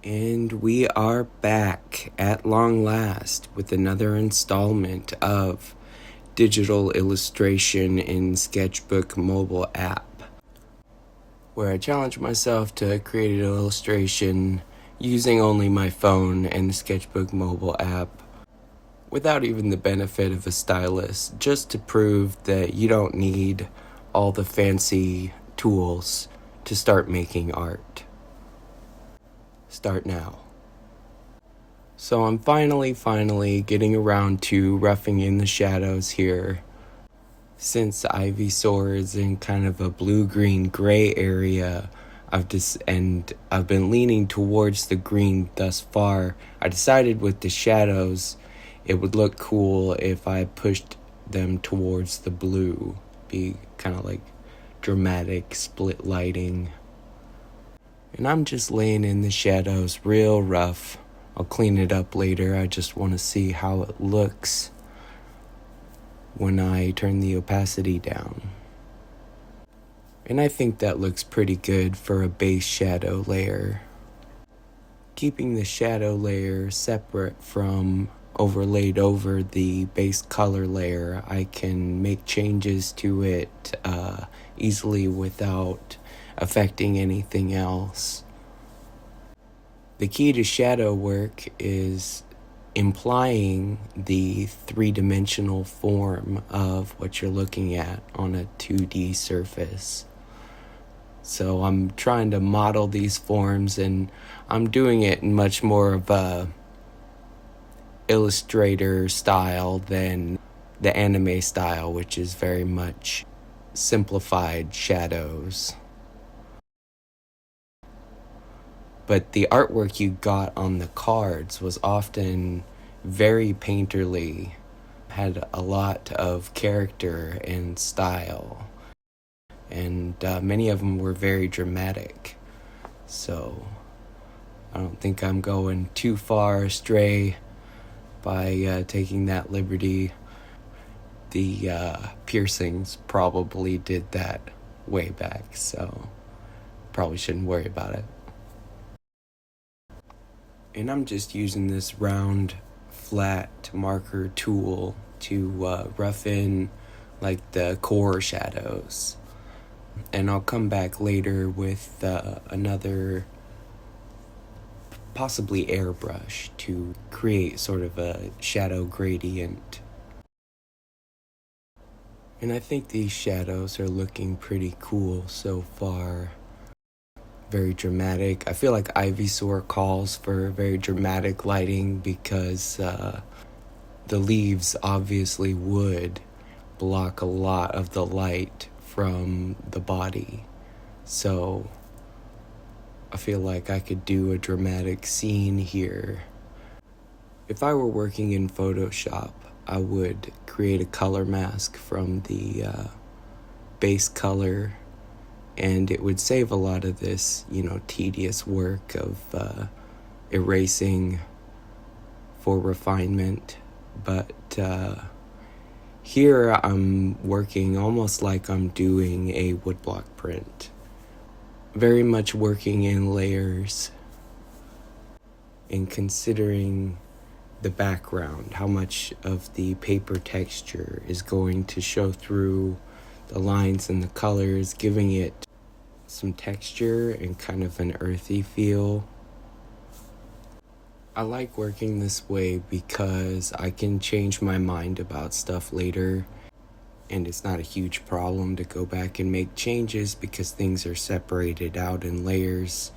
And we are back at long last with another installment of digital illustration in Sketchbook mobile app, where I challenge myself to create an illustration using only my phone and the Sketchbook mobile app without even the benefit of a stylus, just to prove that you don't need all the fancy tools to start making art. Start now. So I'm finally getting around to roughing in the shadows here. Since Ivysaur is in kind of a blue-green gray area, I've been leaning towards the green thus far. I decided with the shadows, it would look cool if I pushed them towards the blue. Be kind of like dramatic split lighting. And I'm just laying in the shadows real rough. I'll clean it up later. I just want to see how it looks when I turn the opacity down. And I think that looks pretty good for a base shadow layer. Keeping the shadow layer separate from overlaid over the base color layer, I can make changes to it easily without affecting anything else. The key to shadow work is implying the three-dimensional form of what you're looking at on a 2D surface. So I'm trying to model these forms, and I'm doing it in much more of a illustrator style than the anime style, which is very much simplified shadows. But the artwork you got on the cards was often very painterly, had a lot of character and style, and many of them were very dramatic. So I don't think I'm going too far astray by taking that liberty. The piercings probably did that way back, so probably shouldn't worry about it. And I'm just using this round, flat marker tool to rough in like the core shadows. And I'll come back later with another, possibly airbrush, to create sort of a shadow gradient. And I think these shadows are looking pretty cool so far. Very dramatic. I feel like Ivysaur calls for very dramatic lighting because the leaves obviously would block a lot of the light from the body. So I feel like I could do a dramatic scene here. If I were working in Photoshop, I would create a color mask from the base color, and it would save a lot of this, tedious work of erasing for refinement. But here I'm working almost like I'm doing a woodblock print. Very much working in layers and considering the background, how much of the paper texture is going to show through the lines and the colors, giving it some texture and kind of an earthy feel. I like working this way because I can change my mind about stuff later, and it's not a huge problem to go back and make changes because things are separated out in layers,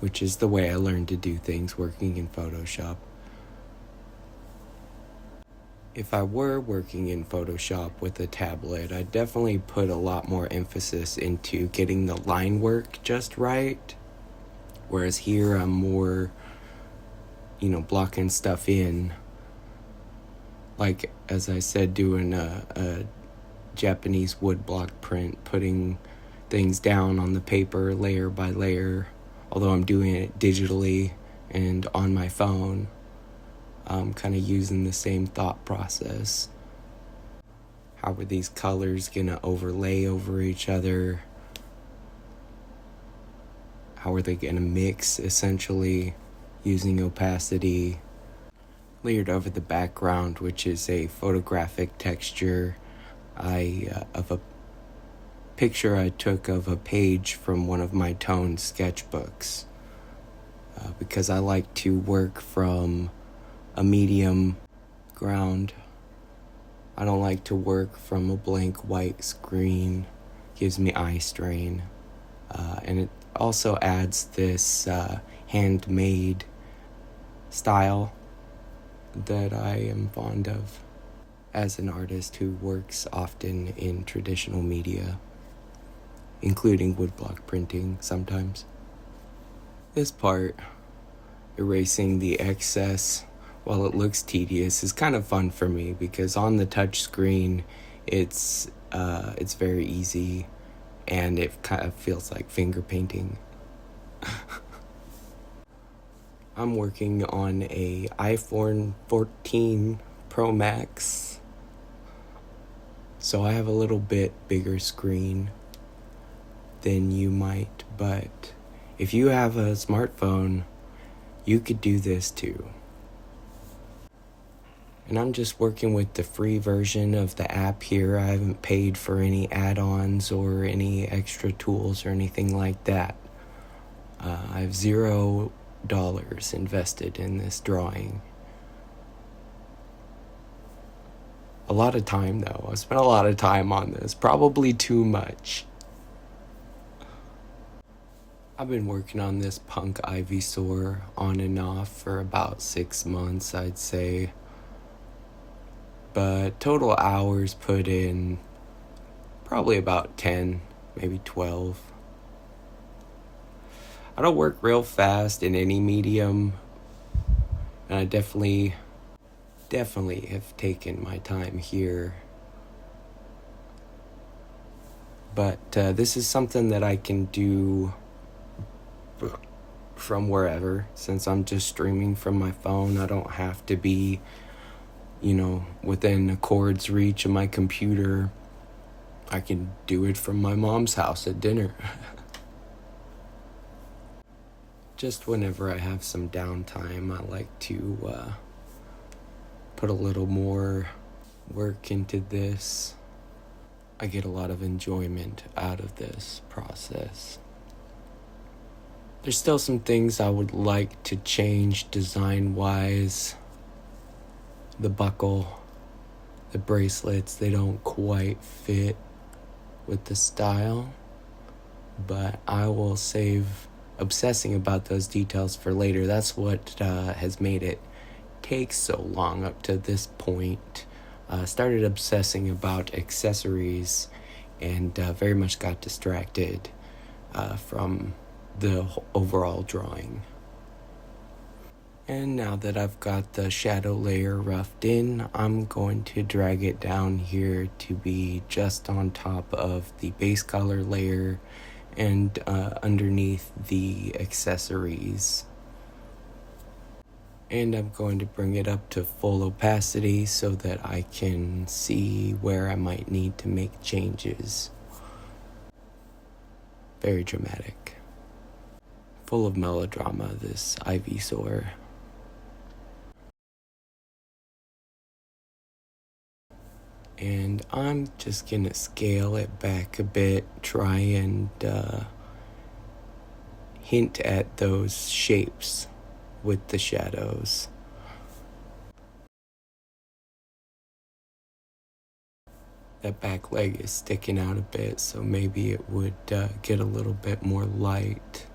which is the way I learned to do things working in Photoshop. If I were working in Photoshop with a tablet, I'd definitely put a lot more emphasis into getting the line work just right. Whereas here I'm more, blocking stuff in. Like, as I said, doing a Japanese woodblock print, putting things down on the paper layer by layer. Although I'm doing it digitally and on my phone. I'm kind of using the same thought process. How are these colors gonna overlay over each other? How are they gonna mix, essentially? using opacity, layered over the background, which is a photographic texture of a picture I took of a page from one of my tone sketchbooks, because I like to work from a medium ground. I don't like to work from a blank white screen. Gives me eye strain. And it also adds this handmade style that I am fond of as an artist who works often in traditional media, including woodblock printing sometimes. This part, erasing the excess while it looks tedious, is kind of fun for me because on the touch screen it's very easy and it kind of feels like finger painting. I'm working on a iPhone 14 Pro Max, so I have a little bit bigger screen than you might, but if you have a smartphone, you could do this too. And I'm just working with the free version of the app here. I haven't paid for any add-ons or any extra tools or anything like that. I have $0 invested in this drawing. A lot of time though. I spent a lot of time on this, probably too much. I've been working on this Punk Ivysaur on and off for about 6 months, I'd say. But total hours put in, probably about 10, maybe 12. I don't work real fast in any medium, and I definitely have taken my time here. But this is something that I can do from wherever, since I'm just streaming from my phone. I don't have to be, within a cord's reach of my computer. I can do it from my mom's house at dinner. Just whenever I have some downtime, I like to put a little more work into this. I get a lot of enjoyment out of this process. There's still some things I would like to change design-wise. The buckle, the bracelets, they don't quite fit with the style, but I will save obsessing about those details for later. That's what has made it take so long up to this point. Started obsessing about accessories and very much got distracted from the overall drawing. And now that I've got the shadow layer roughed in, I'm going to drag it down here to be just on top of the base color layer and underneath the accessories. And I'm going to bring it up to full opacity so that I can see where I might need to make changes. Very dramatic. Full of melodrama, this Ivysaur. And I'm just gonna scale it back a bit, try and hint at those shapes with the shadows. That back leg is sticking out a bit, so maybe it would get a little bit more light.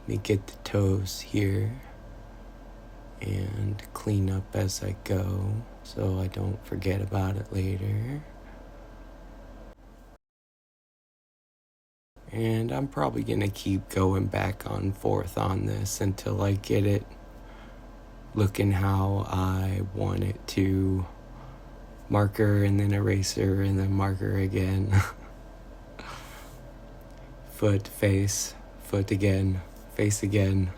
Let me get the toes here and clean up as I go so I don't forget about it later. And I'm probably gonna keep going back and forth on this until I get it looking how I want it to. Marker and then eraser and then marker again. Foot, face, foot again, face again.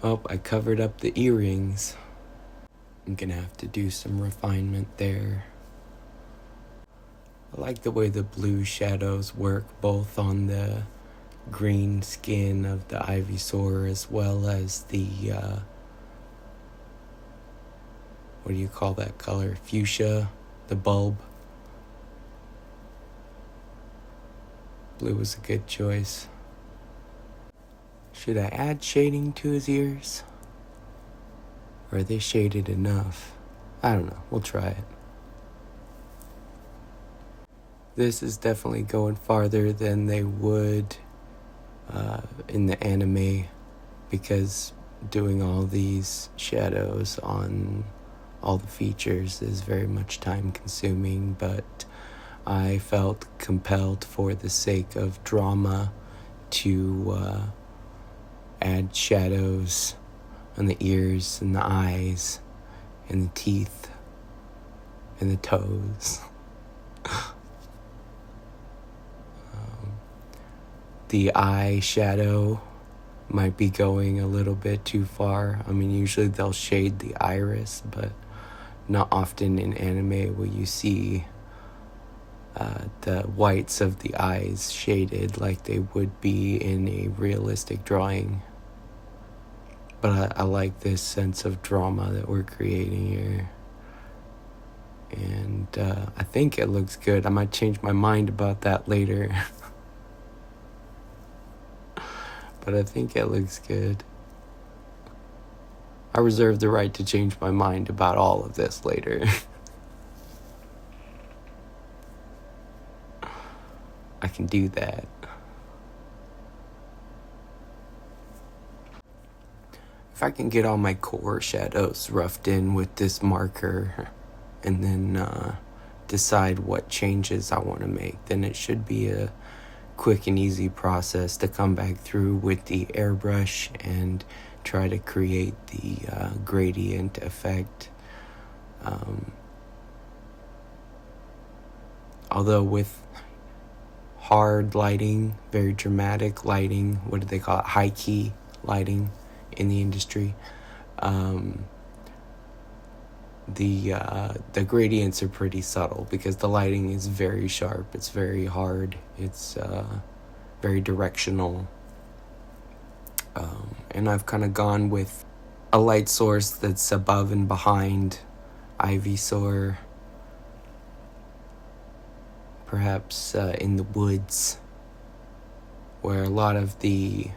Oh, I covered up the earrings. I'm gonna have to do some refinement there. I like the way the blue shadows work both on the green skin of the Ivysaur as well as the, what do you call that color? Fuchsia, the bulb. Blue was a good choice. Should I add shading to his ears? Or are they shaded enough? I don't know. We'll try it. This is definitely going farther than they would in the anime, because doing all these shadows on all the features is very much time consuming, but I felt compelled for the sake of drama to add shadows on the ears and the eyes and the teeth and the toes. The eye shadow might be going a little bit too far. I mean, usually they'll shade the iris, but not often in anime will you see the whites of the eyes shaded like they would be in a realistic drawing. But I like this sense of drama that we're creating here. And I think it looks good. I might change my mind about that later. But I think it looks good. I reserve the right to change my mind about all of this later. I can do that. If I can get all my core shadows roughed in with this marker and then decide what changes I want to make, then it should be a quick and easy process to come back through with the airbrush and try to create the gradient effect. Although with hard lighting, very dramatic lighting, what do they call it? High key lighting in the industry. The gradients are pretty subtle because the lighting is very sharp. It's very hard. It's very directional. And I've kind of gone with a light source that's above and behind Ivysaur. Perhaps in the woods, where a lot of the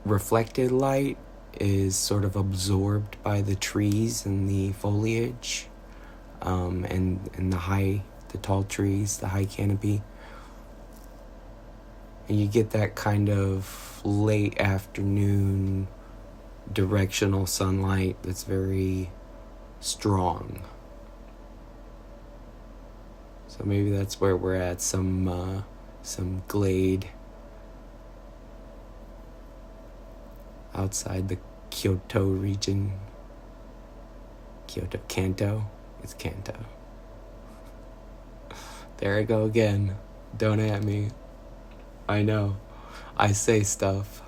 reflected light is sort of absorbed by the trees and the foliage, and the tall trees, the high canopy. And you get that kind of late afternoon directional sunlight that's very strong. So maybe that's where we're at, some glade outside the Kyoto region. Kanto? It's Kanto. There I go again. Don't at me. I know. I say stuff.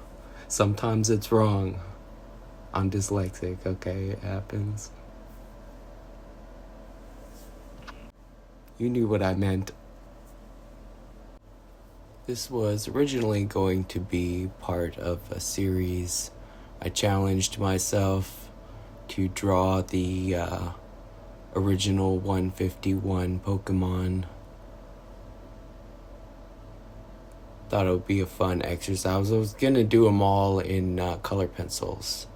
Sometimes it's wrong. I'm dyslexic, okay? It happens. You knew what I meant. This was originally going to be part of a series. I challenged myself to draw the original 151 Pokemon. Thought it would be a fun exercise. I was gonna do them all in color pencils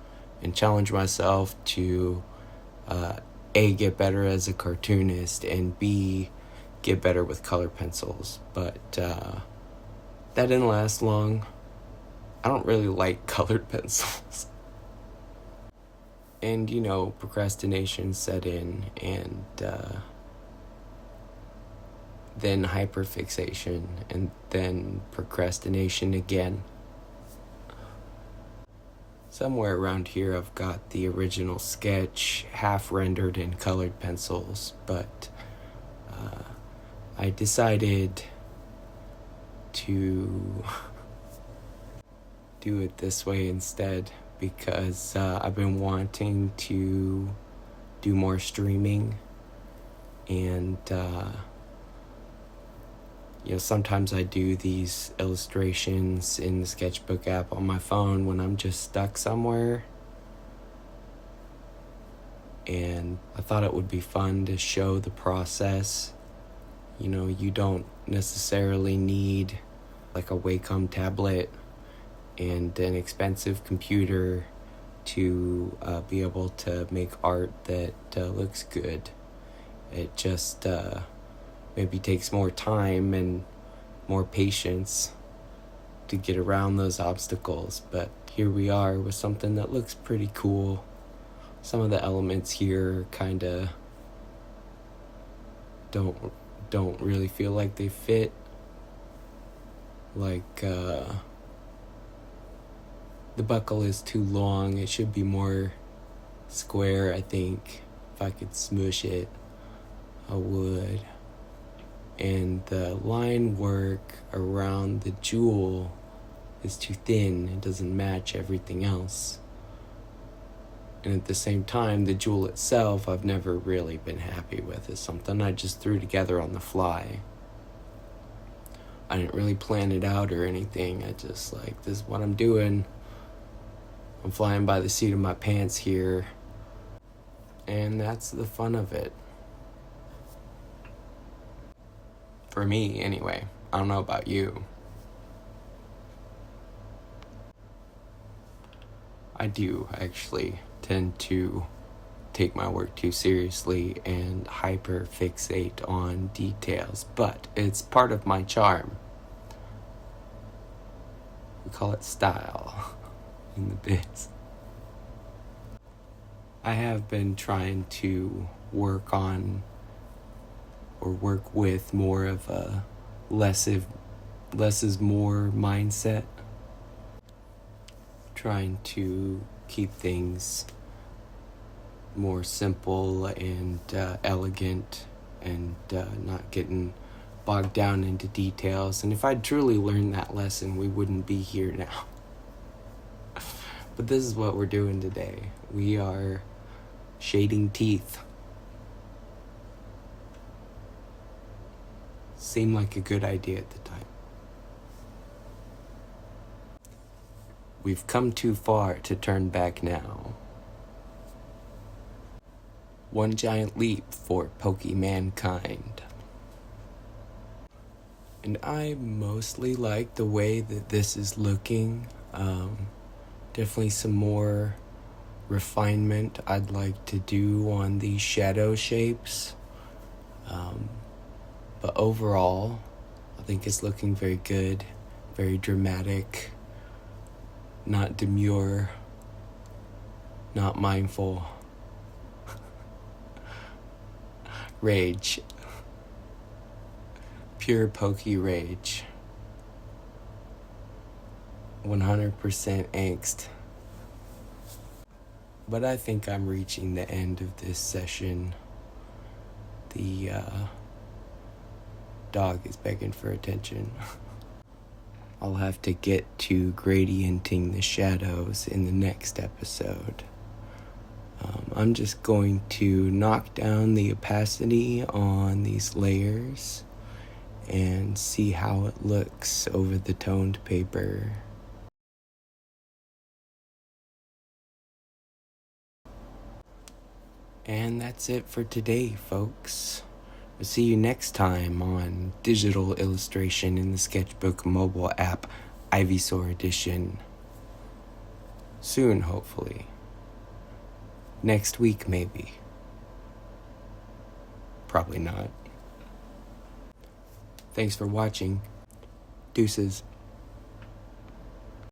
and challenge myself to A, get better as a cartoonist, and B, get better with color pencils. But that didn't last long. I don't really like colored pencils. And, procrastination set in, and then hyperfixation, and then procrastination again. Somewhere around here I've got the original sketch half rendered in colored pencils, but I decided to do it this way instead because I've been wanting to do more streaming, and sometimes I do these illustrations in the Sketchbook app on my phone when I'm just stuck somewhere. And I thought it would be fun to show the process. You don't necessarily need like a Wacom tablet and an expensive computer to be able to make art that looks good. It just maybe takes more time and more patience to get around those obstacles, but here we are with something that looks pretty cool. Some of the elements here kind of don't really feel like they fit. Like the buckle is too long. It should be more square, I think. If I could smush it, I would. And the line work around the jewel is too thin. It doesn't match everything else. And at the same time, the jewel itself I've never really been happy with. It's something I just threw together on the fly. I didn't really plan it out or anything. I just this is what I'm doing. I'm flying by the seat of my pants here. And that's the fun of it. For me, anyway. I don't know about you. I do actually tend to take my work too seriously and hyper fixate on details, but it's part of my charm. We call it style in the biz. I have been trying to work with more of a less is more mindset. Trying to keep things more simple and elegant, and not getting bogged down into details. And if I'd truly learned that lesson, we wouldn't be here now. But this is what we're doing today. We are shading teeth. Seemed like a good idea at the time. We've come too far to turn back now. One giant leap for Pokemankind. And I mostly like the way that this is looking. Definitely some more refinement I'd like to do on these shadow shapes. But overall, I think it's looking very good, very dramatic, not demure, not mindful. Rage. Pure Poke rage. 100% angst. But I think I'm reaching the end of this session. The dog is begging for attention. I'll have to get to gradienting the shadows in the next episode. I'm just going to knock down the opacity on these layers and see how it looks over the toned paper. And that's it for today, folks. We'll see you next time on digital illustration in the Sketchbook mobile app, Ivysaur edition. Soon, hopefully. Next week, maybe. Probably not. Thanks for watching. Deuces.